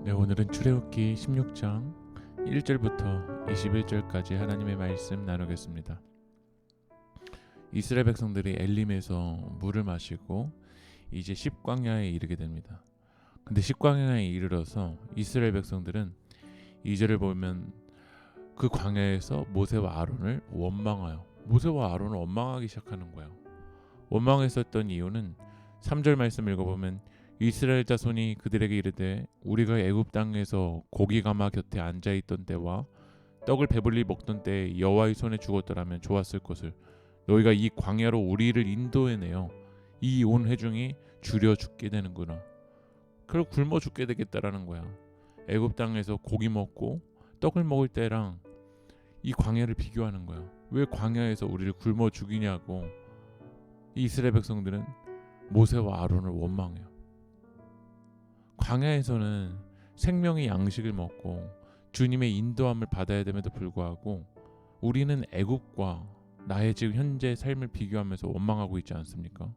네, 오늘은 출애굽기 16장 1절부터 21절까지 하나님의 말씀 나누겠습니다. 이스라엘 백성들이 엘림에서 물을 마시고 이제 십광야에 이르게 됩니다. 근데 십광야에 이르러서 이스라엘 백성들은 2절을 보면 그 광야에서 모세와 아론을 원망하여 모세와 아론을 원망하기 시작하는 거예요. 원망했었던 이유는 3절 말씀 읽어보면 이스라엘 자손이 그들에게 이르되 우리가 애굽 땅에서 고기 가마 곁에 앉아 있던 때와 떡을 배불리 먹던 때에 여호와의 손에 죽었더라면 좋았을 것을 너희가 이 광야로 우리를 인도해내어 이 온 회중이 줄여 죽게 되는구나. 그리고 굶어 죽게 되겠다라는 거야. 애굽 땅에서 고기 먹고 떡을 먹을 때랑 이 광야를 비교하는 거야. 왜 광야에서 우리를 굶어 죽이냐고. 이 이스라엘 백성들은 모세와 아론을 원망해요. 광야에서는 생명의 양식을 먹고 주님의 인도함을 받아야 됨에도 불구하고 우리는 애굽과 나의 지금 현재 삶을 비교하면서 원망하고 있지 않습니까?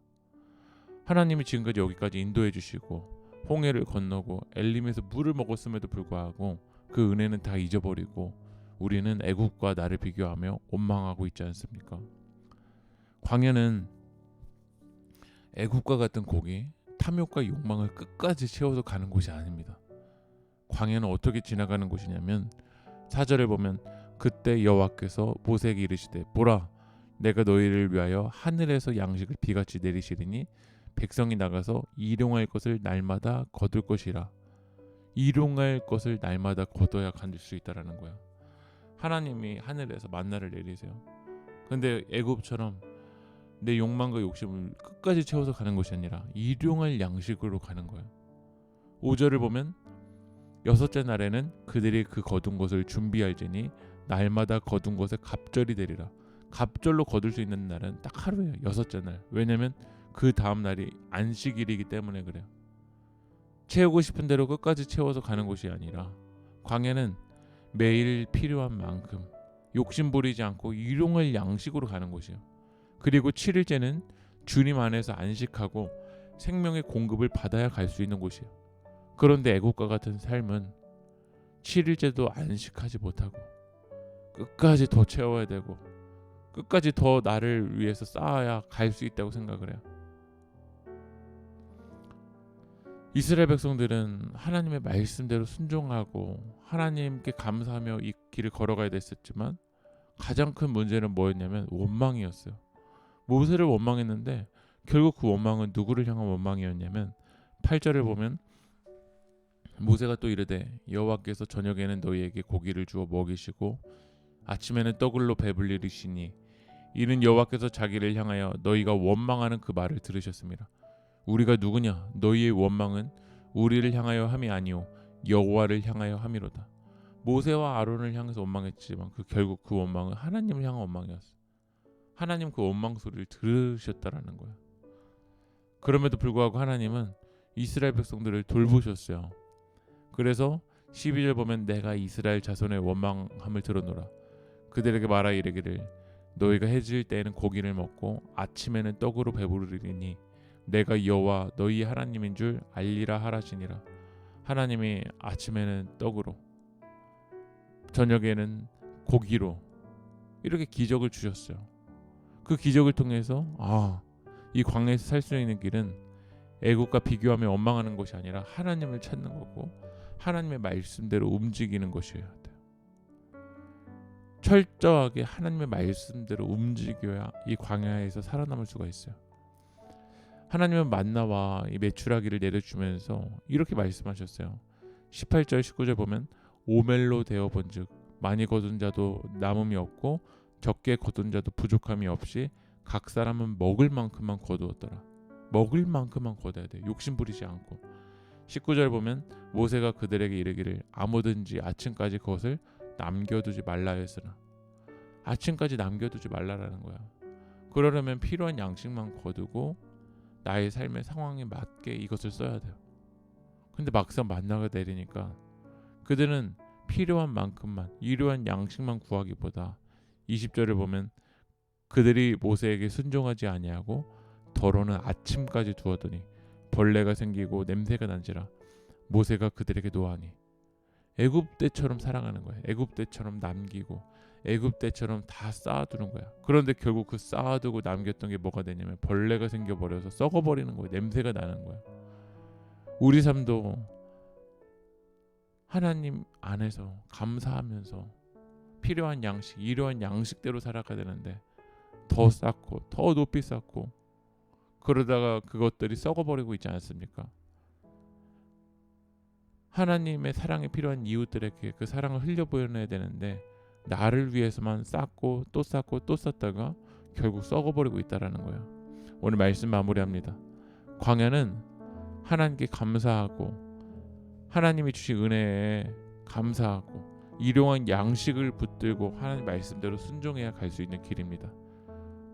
하나님이 지금까지 여기까지 인도해 주시고 홍해를 건너고 엘림에서 물을 먹었음에도 불구하고 그 은혜는 다 잊어버리고 우리는 애굽과 나를 비교하며 원망하고 있지 않습니까? 광야는 애굽과 같은 고기, 탐욕과 욕망을 끝까지 채워서 가는 곳이 아닙니다. 광야는 어떻게 지나가는 곳이냐면 4절에 보면 그때 여호와께서 모세에게 이르시되 보라 내가 너희를 위하여 하늘에서 양식을 비같이 내리시리니 백성이 나가서 일용할 것을 날마다 거둘 것이라. 일용할 것을 날마다 거둬야 가질 수 있다라는 거야. 하나님이 하늘에서 만나를 내리세요. 근데 애굽처럼 내 욕망과 욕심을 끝까지 채워서 가는 것이 아니라 일용할 양식으로 가는 거예요. 5절을 보면 여섯째 날에는 그들이 그 거둔 것을 준비할지니 날마다 거둔 것에 갑절이 되리라. 갑절로 거둘 수 있는 날은 딱 하루예요. 여섯째 날. 왜냐면 그 다음 날이 안식일이기 때문에 그래요. 채우고 싶은 대로 끝까지 채워서 가는 것이 아니라 광야는 매일 필요한 만큼 욕심 부리지 않고 일용할 양식으로 가는 곳이에요. 그리고 7일째는 주님 안에서 안식하고 생명의 공급을 받아야 갈 수 있는 곳이에요. 그런데 애국과 같은 삶은 7일째도 안식하지 못하고 끝까지 더 채워야 되고 끝까지 더 나를 위해서 쌓아야 갈 수 있다고 생각을 해요. 이스라엘 백성들은 하나님의 말씀대로 순종하고 하나님께 감사하며 이 길을 걸어가야 됐었지만 가장 큰 문제는 뭐였냐면 원망이었어요. 모세를 원망했는데 결국 그 원망은 누구를 향한 원망이었냐면 8절을 보면 모세가 또 이르되 여호와께서 저녁에는 너희에게 고기를 주어 먹이시고 아침에는 떡을로 배불리시니 이는 여호와께서 자기를 향하여 너희가 원망하는 그 말을 들으셨습니다. 우리가 누구냐? 너희의 원망은 우리를 향하여 함이 아니오 여호와를 향하여 함이로다. 모세와 아론을 향해서 원망했지만 결국 그 원망은 하나님을 향한 원망이었어요. 하나님 그 원망 소리를 들으셨다라는 거예요. 그럼에도 불구하고 하나님은 이스라엘 백성들을 돌보셨어요. 그래서 12절 보면 내가 이스라엘 자손의 원망함을 들어노라. 그들에게 말하 이르기를 너희가 해질 때에는 고기를 먹고 아침에는 떡으로 배부르리니 내가 여호와 너희 하나님인 줄 알리라 하라시니라. 하나님이 아침에는 떡으로 저녁에는 고기로 이렇게 기적을 주셨어요. 그 기적을 통해서 이 광야에서 살 수 있는 길은 애국과 비교하며 원망하는 것이 아니라 하나님을 찾는 거고 하나님의 말씀대로 움직이는 것이어야 돼요. 철저하게 하나님의 말씀대로 움직여야 이 광야에서 살아남을 수가 있어요. 하나님은 만나와 이 메추라기를 내려주면서 이렇게 말씀하셨어요. 18절 19절 보면 오멜로 되어 본즉 많이 거둔 자도 남음이 없고 적게 거둔 자도 부족함이 없이 각 사람은 먹을 만큼만 거두었더라. 먹을 만큼만 거둬야 돼. 욕심 부리지 않고. 19절 보면 모세가 그들에게 이르기를 아무든지 아침까지 그것을 남겨두지 말라 했으나 아침까지 남겨두지 말라라는 거야. 그러려면 필요한 양식만 거두고 나의 삶의 상황에 맞게 이것을 써야 돼요. 근데 막상 만나가 내리니까 그들은 필요한 만큼만 일요한 양식만 구하기보다 20절을 보면 그들이 모세에게 순종하지 아니하고 더러는 아침까지 두었더니 벌레가 생기고 냄새가 난지라 모세가 그들에게 노하니 애굽 때처럼 살아가는 거야. 애굽 때처럼 남기고 애굽 때처럼 다 쌓아두는 거야. 그런데 결국 그 쌓아두고 남겼던 게 뭐가 되냐면 벌레가 생겨버려서 썩어버리는 거야. 냄새가 나는 거야. 우리 삶도 하나님 안에서 감사하면서 필요한 양식, 이러한 양식대로 살아가야 되는데 더 쌓고 더 높이 쌓고 그러다가 그것들이 썩어버리고 있지 않습니까? 하나님의 사랑이 필요한 이웃들에게 그 사랑을 흘려보내야 되는데 나를 위해서만 쌓고 또 쌓고 또 쌓다가 결국 썩어버리고 있다라는 거예요. 오늘 말씀 마무리합니다. 광야는 하나님께 감사하고 하나님이 주신 은혜에 감사하고 일용한 양식을 붙들고 하나님 말씀대로 순종해야 갈 수 있는 길입니다.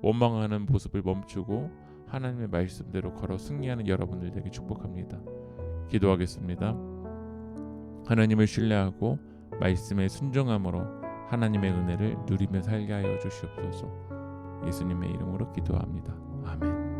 원망하는 모습을 멈추고 하나님의 말씀대로 걸어 승리하는 여러분들 되게 축복합니다. 기도하겠습니다. 하나님을 신뢰하고 말씀에 순종함으로 하나님의 은혜를 누리며 살게 하여 주시옵소서. 예수님의 이름으로 기도합니다. 아멘.